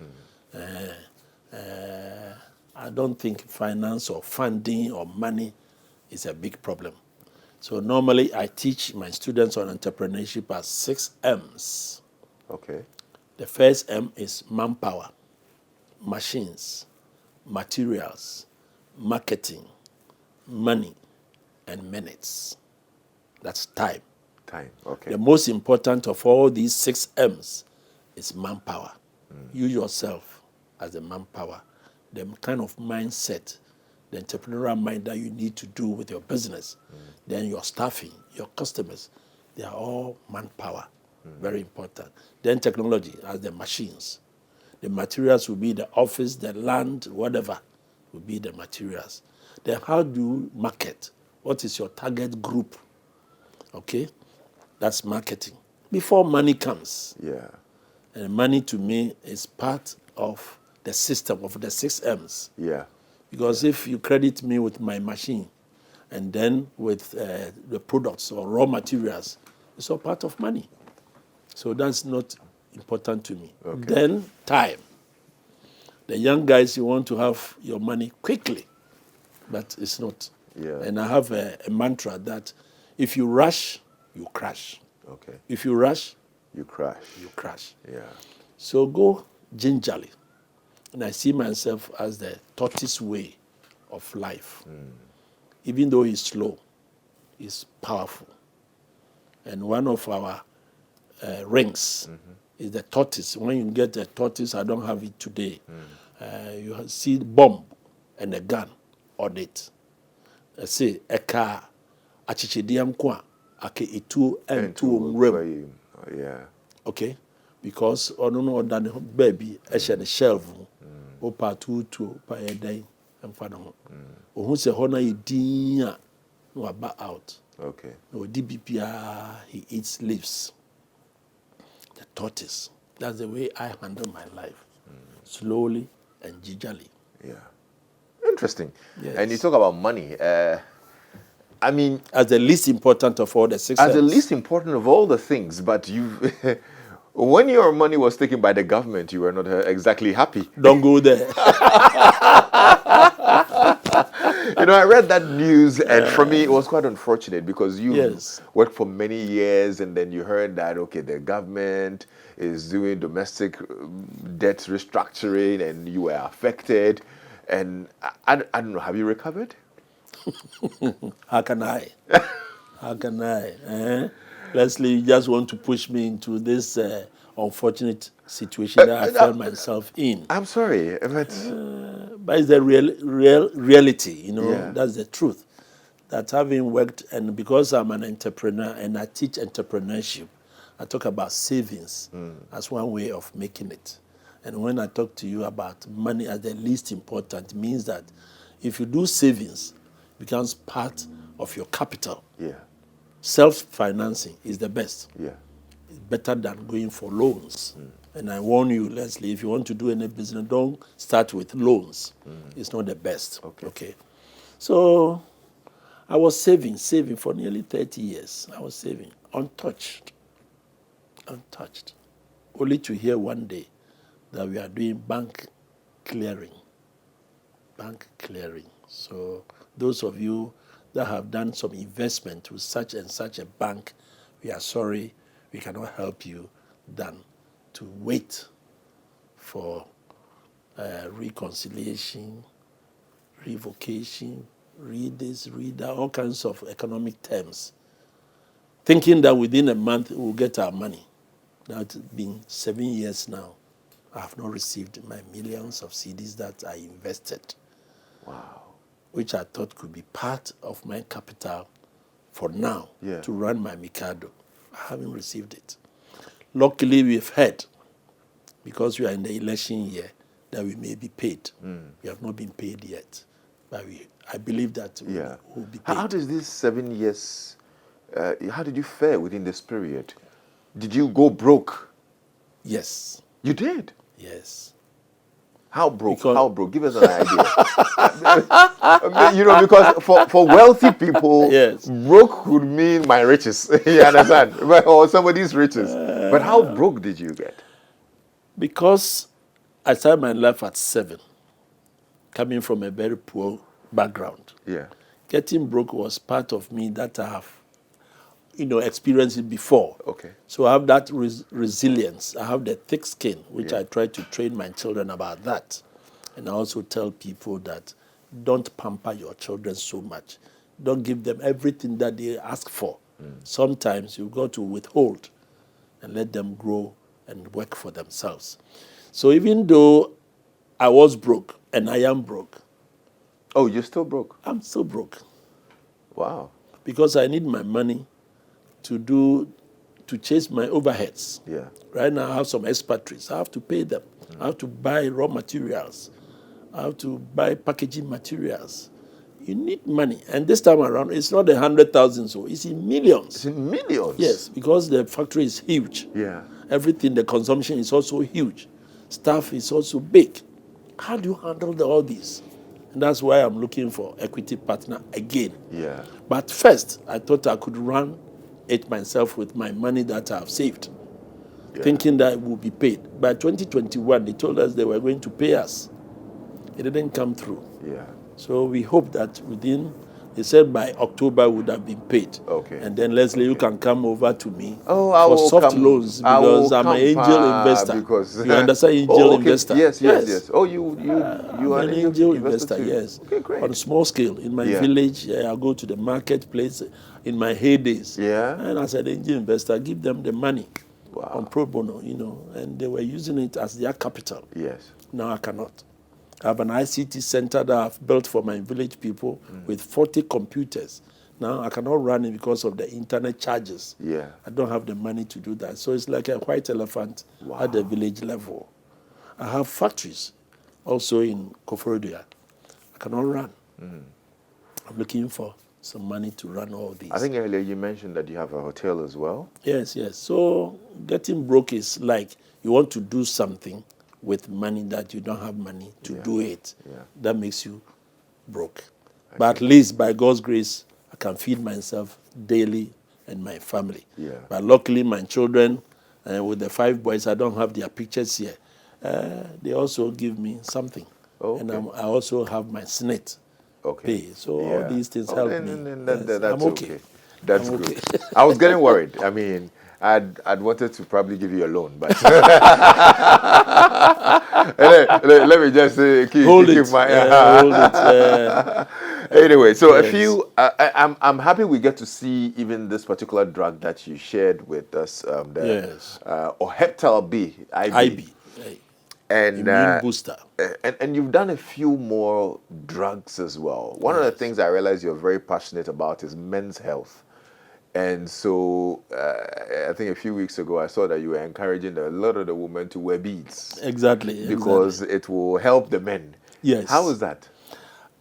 I don't think finance or funding or money is a big problem. So normally I teach my students on entrepreneurship as 6 M's. Okay. The first M is manpower, machines, materials, marketing, money, and minutes. That's time. Okay. The most important of all these 6 M's is manpower. You yourself as the manpower, the kind of mindset, the entrepreneurial mind that you need to do with your business, then your staffing, your customers, they are all manpower. Very important. Then technology as the machines. The materials will be the office, the land, whatever will be the materials. Then how do you market? What is your target group? Okay? That's marketing. Before money comes. And money to me is part of the system of the 6 M's. Because if you credit me with my machine and then with the products or raw materials, it's all part of money. So that's not important to me. Then time. The young guys, you want to have your money quickly, but it's not. And I have a mantra that if you rush, you crash. If you rush, you crash. So go gingerly. And I see myself as the tortoise way of life. Even though it's slow, it's powerful. And one of our rings is the tortoise. When you get a tortoise, I don't have it today. You see the bomb and a gun on it. I say, a car, achichediam kwa, ake itu and two rem. Okay? Because I don't know that baby, I shall shelf. Opa to pa a day and fano. Who say, Hona, you no about out. No DBPR, he eats leaves. The tortoise. That's the way I handle my life. Slowly and gingerly. Interesting. And you talk about money. I mean, as the least important of all the 6 As the least important of all the things, but you, when your money was taken by the government, you were not exactly happy. Don't go there. I read that news, and for me, it was quite unfortunate because you Yes. worked for many years, and then you heard that, okay, the government is doing domestic debt restructuring, and you were affected. And I don't know, have you recovered? How can I? How can I? Eh? Leslie, you just want to push me into this unfortunate situation that I found myself in. I'm sorry, but But it's the reality, Yeah. that's the truth. That having worked, and because I'm an entrepreneur and I teach entrepreneurship, I talk about savings as one way of making it. And when I talk to you about money as the least important, it means that if you do savings, it becomes part of your capital. yeah, Self-financing is the best. yeah, It's better than going for loans. And I warn you, Leslie, if you want to do any business, don't start with loans. It's not the best. Okay. So I was saving for nearly 30 years. I was saving, untouched. Only to hear one day that we are doing bank clearing. So those of you that have done some investment with such and such a bank, we are sorry, we cannot help you than to wait for reconciliation, revocation, read this, read that, all kinds of economic terms, thinking that within a month we'll get our money. That's been 7 years now. I have not received my millions of CDs that I invested. wow, Which I thought could be part of my capital for now to run my Mikado. I haven't received it. Luckily, we've heard, because we are in the election year, that we may be paid. We have not been paid yet, but I believe that we'll be paid. How does this 7 years? How did you fare within this period? Did you go broke? Yes. You did. Yes. How broke? Because How broke? Give us an idea. Because for wealthy people, Yes. broke would mean my riches. You understand? Or somebody's riches. But how broke did you get? Because I started my life at 7, coming from a very poor background. Yeah. Getting broke was part of me that I have, experienced it before. Okay. So I have that resilience. I have the thick skin, which I try to train my children about that. And I also tell people that don't pamper your children so much. Don't give them everything that they ask for. Sometimes you've got to withhold and let them grow and work for themselves. So even though I was broke, and I am broke. Oh, you're still broke? I'm still broke. Wow. Because I need my money to chase my overheads. Yeah. Right now I have some expatriates. I have to pay them. I have to buy raw materials. I have to buy packaging materials. You need money. And this time around, it's not 100,000, so it's in millions. It's in millions? Yes, because the factory is huge. Yeah. Everything, the consumption is also huge. Staff is also big. How do you handle all this? And that's why I'm looking for equity partner again. Yeah. But first, I thought I could run it myself with my money that I've saved, thinking that it would be paid. By 2021, they told us they were going to pay us. It didn't come through. Yeah. So we hope that they said by October would have been paid. Okay. And then Leslie, you can come over to me I for will soft come, loans because I'm an angel investor. Because, you understand angel investor? Yes. Oh, you I'm are an angel investor, too. yes. Okay, great. On a small scale. In my village, I go to the marketplace in my heydays. Yeah. And as an angel investor, give them the money on Wow. pro bono, and they were using it as their capital. Yes. Now I cannot. I have an ICT center that I've built for my village people with 40 computers. Now I cannot run it because of the internet charges. Yeah. I don't have the money to do that. So it's like a white elephant at the village level. I have factories also in Koforidua. I cannot run. I'm looking for some money to run all these. I think earlier you mentioned that you have a hotel as well. Yes. So getting broke is like you want to do something with money that you don't have money to do it. Yeah. That makes you broke. But at least by God's grace, I can feed myself daily and my family. Yeah. But luckily, my children, with the 5 boys, I don't have their pictures here. They also give me something. Oh, and okay. I also have my SNET Okay. pay. So all these things help me. That's I'm okay. That's I'm good. okay. I was getting worried. I mean, I'd wanted to probably give you a loan, but let me just Hold keep it. my Hold it. anyway. So a Yes. few. I'm happy we get to see even this particular drug that you shared with us. The Yes. Oheptal B IV. IB. And, Immune booster. and you've done a few more drugs as well. One of the Yes. things I realize you're very passionate about is men's health. And so I think a few weeks ago I saw that you were encouraging a lot of the women to wear beads. Exactly. Because it will help the men. Yes. How is that?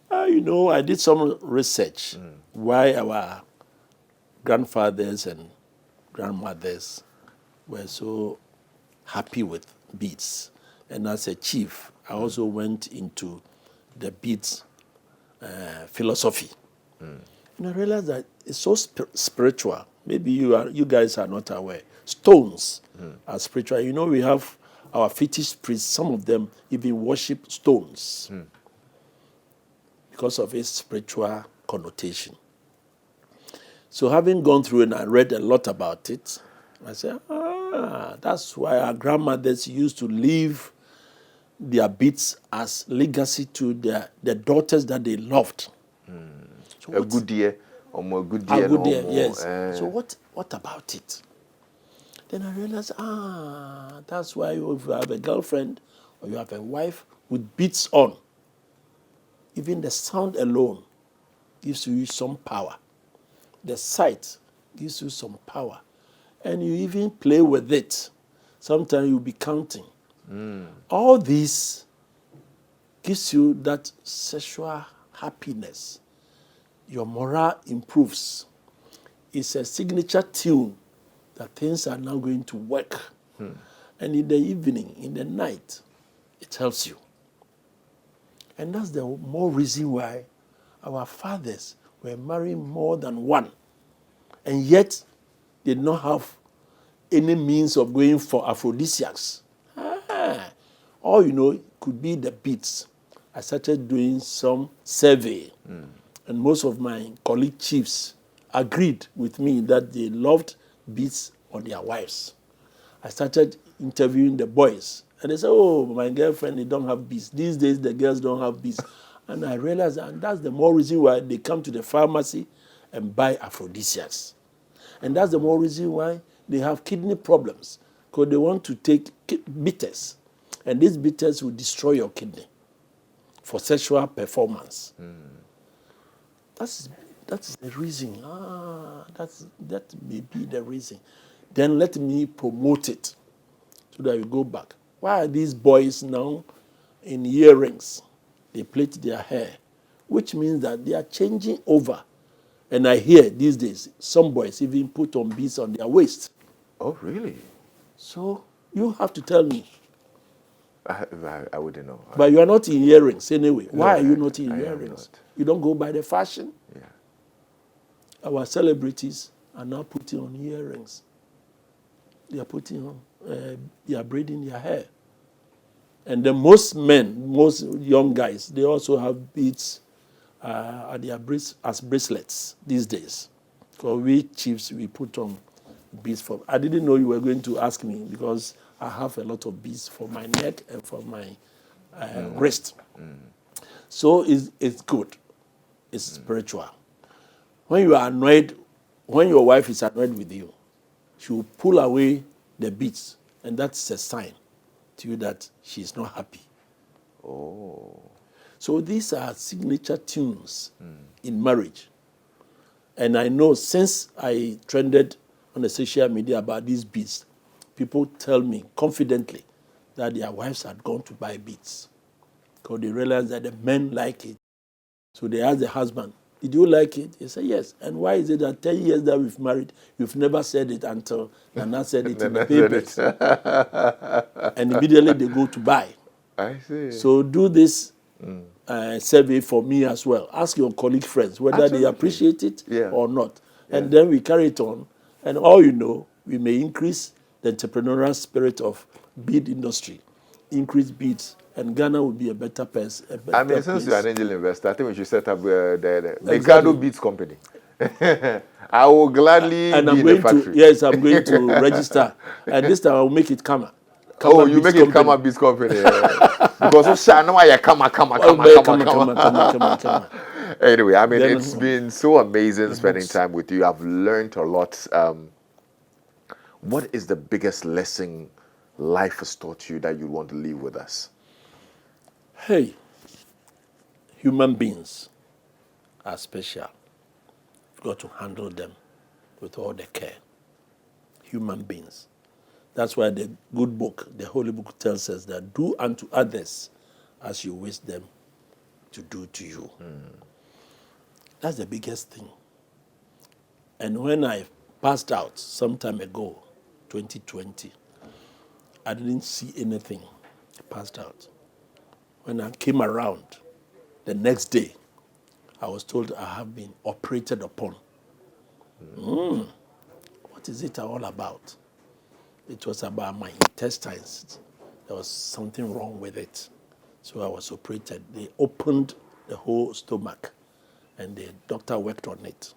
I did some research why our grandfathers and grandmothers were so happy with beads. And as a chief, I also went into the beads philosophy. And I realized that it's so spiritual. Maybe you guys are not aware. Stones are spiritual. You know, we have our fetish priests, some of them even worship stones because of its spiritual connotation. So having gone through and I read a lot about it, I said, that's why our grandmothers used to leave their beads as legacy to the daughters that they loved. So a good year, or more good a year, good no year, more. yes. So what about it? Then I realized, that's why if you have a girlfriend or you have a wife with beads on, even the sound alone gives you some power. The sight gives you some power. And you even play with it. Sometimes you'll be counting. All this gives you that sexual happiness. Your morale improves. It's a signature tune that things are now going to work. And in the evening, in the night, it helps you. And that's the more reason why our fathers were marrying more than one. And yet, they did not have any means of going for aphrodisiacs. All could be the beads. I started doing some survey. And most of my colleague chiefs agreed with me that they loved beads on their wives. I started interviewing the boys. And they said, my girlfriend, they don't have beads. These days, the girls don't have beads. And I realized that that's the more reason why they come to the pharmacy and buy aphrodisiacs. And that's the more reason why they have kidney problems, because they want to take bitters. And these bitters will destroy your kidney for sexual performance. That's the reason. That may be the reason. Then let me promote it so that you go back. Why are these boys now in earrings? They plait their hair, which means that they are changing over. And I hear these days, some boys even put on beads on their waist. Oh, really? So you have to tell me. I wouldn't know. But you are not in earrings anyway. Why are you not in I am earrings? not. You don't go by the fashion? Yeah. Our celebrities are now putting on earrings. They are putting on, they are braiding their hair. And then most men, most young guys, they also have beads at their as bracelets these days. Because we chiefs, we put on beads for. I didn't know you were going to ask me because I have a lot of beads for my neck and for my wrist. So it's good. It's spiritual. When you are annoyed, when your wife is annoyed with you, she will pull away the beads, and that's a sign to you that she is not happy. Oh. So these are signature tunes in marriage. And I know since I trended on the social media about these beads, people tell me confidently that their wives had gone to buy beads because they realize that the men like it. So they ask the husband, did you like it? He said, yes. And why is it that 10 years that we've married, you've never said it until Nana said it in the papers? And immediately they go to buy. I see. So do this survey for me as well. Ask your colleague friends whether they appreciate it or not. And then we carry it on. And all you know, we may increase the entrepreneurial spirit of bead industry, increase beads and Ghana would be a better place. I mean, since you're an angel investor, I think we should set up the Exactly. Mikado Beats Company. I will gladly And be I'm in the going factory. to, yes, I'm going to register. And this time I'll make it Kama. Oh, you make it Kama Beats Company. Because I know I Kama. Anyway, I mean, Then, it's been so amazing spending time with you. I've learned a lot. What is the biggest lesson life has taught you that you want to leave with us? Hey, human beings are special. You've got to handle them with all the care. Human beings. That's why the good book, the Holy Book, tells us that do unto others as you wish them to do to you. That's the biggest thing. And when I passed out some time ago, 2020, I didn't see anything. I passed out. When I came around the next day, I was told I have been operated upon. What is it all about? It was about my intestines. There was something wrong with it. So I was operated. They opened the whole stomach, and the doctor worked on it.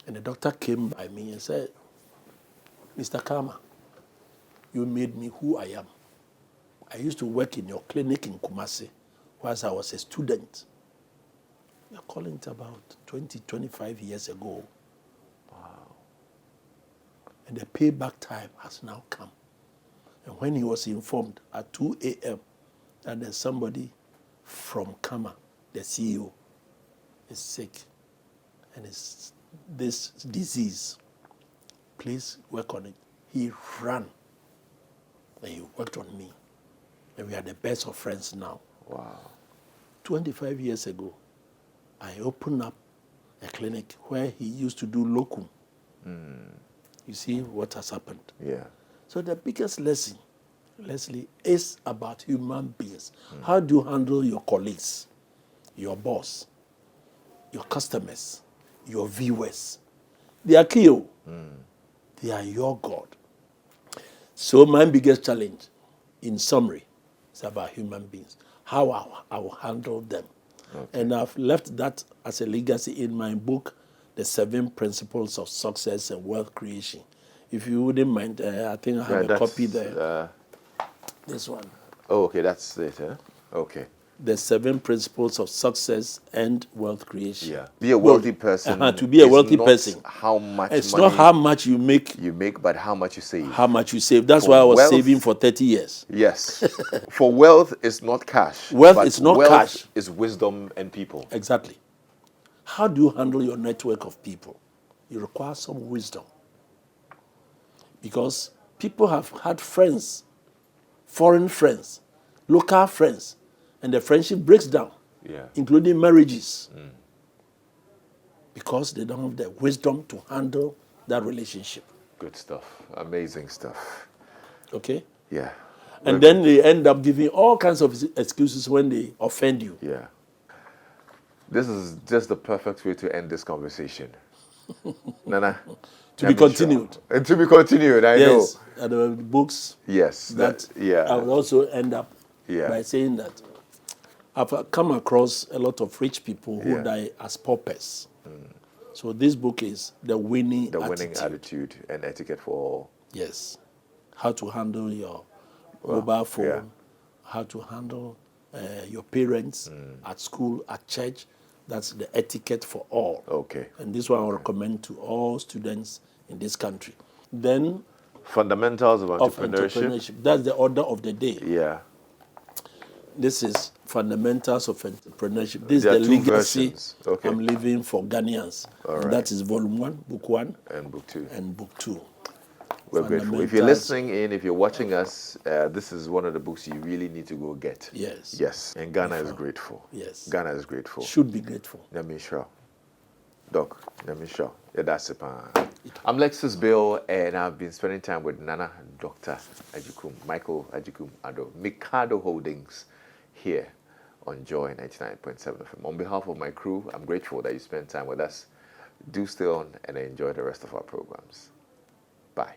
And the doctor came by me and said, Mr. Karma, you made me who I am. I used to work in your clinic in Kumasi whilst I was a student. You're calling it about 20, 25 years ago. Wow. And the payback time has now come. And when he was informed at 2 a.m. that there's somebody from Kama, the CEO, is sick and it's this disease, please work on it. He ran and he worked on me. And we are the best of friends now. Wow. 25 years ago, I opened up a clinic where he used to do locum. You see what has happened. Yeah. So the biggest lesson, Leslie, is about human beings. How do you handle your colleagues, your boss, your customers, your viewers? They are key. They are your God. So my biggest challenge, in summary, is about human beings. How I will handle them. Okay. And I've left that as a legacy in my book, The 7 Principles of Success and Wealth Creation. If you wouldn't mind, I think I have a copy there. This one. Oh, okay, that's it, huh? Okay. The 7 Principles of Success and Wealth Creation. Yeah. Be a wealthy person. To be a wealthy person. How much it's money not how much you make. You make, but how much you save. How much you save. That's why I was saving for 30 years. Yes. For wealth, it's not cash. Wealth is not cash. Is wisdom and people. Exactly. How do you handle your network of people? You require some wisdom. Because people have had friends, foreign friends, local friends, and the friendship breaks down, including marriages, because they don't have the wisdom to handle that relationship. Good stuff. Amazing stuff. Okay? Yeah. And then they end up giving all kinds of excuses when they offend you. Yeah. This is just the perfect way to end this conversation. Nana? To be continued. And to be continued, I know. Yes. And the books. Yes. That I will also end up by saying that I've come across a lot of rich people who die as paupers. So this book is the winning attitude and etiquette for all. Yes. How to handle your mobile phone, how to handle your parents at school, at church. That's the etiquette for all. Okay. And this one I recommend to all students in this country. Then fundamentals of entrepreneurship. That's the order of the day. Yeah. This is fundamentals of entrepreneurship. This is the legacy I'm leaving for Ghanaians. And that is volume 1, book 1. And book 2. And book 2. We're grateful. If you're listening in, if you're watching us, this is one of the books you really need to go get. Yes. Yes. And Ghana is grateful. Yes. Ghana is grateful. Should be grateful. Let me show. Doc, let me show. Yeah, that's it. I'm Lexis Bill, and I've been spending time with Nana Dr. Michael Agyekum Addo, Mikado Holdings, here on Joy 99.7 FM. On behalf of my crew, I'm grateful that you spent time with us. Do stay on and enjoy the rest of our programs. Bye.